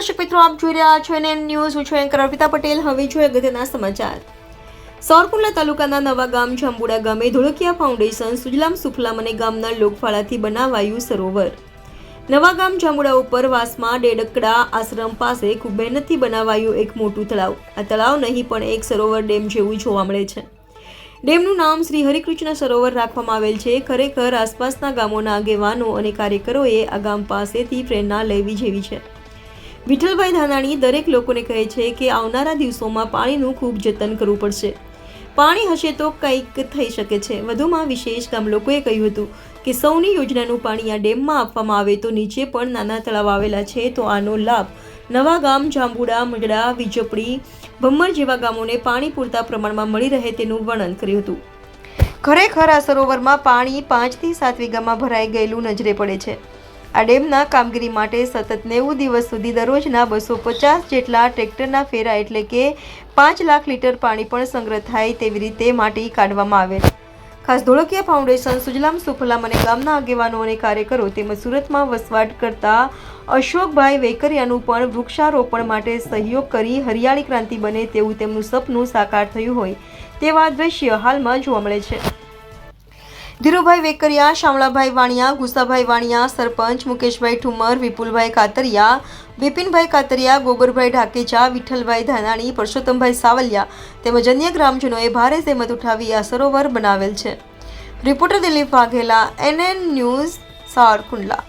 દર્શક મિત્રો, આપ જોઈ રહ્યા છો NN ન્યૂઝ. હું છું એન્કર અર્પિતા પટેલ. હવે જોઈએ અગત્યના સમાચાર. સાવરકુંડલા તાલુકાના નવા ગામ જાંબુડા ગામે ધોળકિયા ફાઉન્ડેશન સુજલામ સુફલામ અને ગામના લોકફાળાથી બનાવાયું સરોવર. નવા ગામ જાંબુડા ઉપર વાસમાં ડેડકડા આશ્રમ પાસે ખૂબ મહેનતથી બનાવાયું એક મોટું તળાવ. આ તળાવ નહીં પણ એક સરોવર ડેમ જેવું જોવા મળે છે. ડેમનું નામ શ્રી હરિકૃષ્ણ સરોવર રાખવામાં આવેલ છે. ખરેખર આસપાસના ગામોના આગેવાનો અને કાર્યકરોએ આ ગામ પાસેથી પ્રેરણા લેવી જેવી છે. વિઠ્ઠલભાઈ ધાનાણી દરેક લોકોને કહે છે કે આવનારા દિવસોમાં પાણીનું ખૂબ જતન કરવું પડશે. પાણી હશે તો કંઈક થઈ શકે છે. વધુમાં વિશેષ ગામ લોકોએ કહ્યું હતું કે સૌની યોજનાનું પાણી આ ડેમમાં આપવામાં આવે તો નીચે પણ નાના તળાવ આવેલા છે તો આનો લાભ નવા ગામ જાંબુડા, મજડા, વિજપડી, ભમ્મર જેવા ગામોને પાણી પૂરતા પ્રમાણમાં મળી રહે તેનું વર્ણન કર્યું હતું. ખરેખર આ સરોવરમાં પાણી 5 થી 7 વીઘામાં ભરાઈ ગયેલું નજરે પડે છે. આ ડેમના કામગીરી માટે સતત 90 દિવસ સુધી દરરોજના 250 જેટલા ટ્રેક્ટરના ફેરા એટલે કે 5 લાખ લીટર પાણી પણ સંગ્રહ થાય તેવી રીતે માટી કાઢવામાં આવેલ. ખાસ ધોળકિયા ફાઉન્ડેશન, સુજલામ સુફલામ અને ગામના આગેવાનો અને કાર્યકરો તેમજ સુરતમાં વસવાટ કરતા અશોકભાઈ વેકરિયાનું પણ વૃક્ષારોપણ માટે સહયોગ કરી હરિયાળી ક્રાંતિ બને તેવું તેમનું સપનું સાકાર થયું હોય તેવા દ્રશ્ય હાલમાં જોવા મળે છે. ધીરુભાઈ વેકરિયા, શામળાભાઈ વાણિયા, ગુસાભાઈ વાણિયા, સરપંચ મુકેશભાઈ ઠુમર, વિપુલભાઈ કાતરિયા, વિપિનભાઈ કાતરિયા, ગોબરભાઈ ઢાકેચા, વિઠ્ઠલભાઈ ધાનાણી, પરસોત્તમભાઈ સાવલિયા તેમજ અન્ય ગ્રામજનોએ ભારે જહેમત ઉઠાવી આ સરોવર બનાવેલ છે. Reporter Dilip Vaghela, NN news, Savarkundla.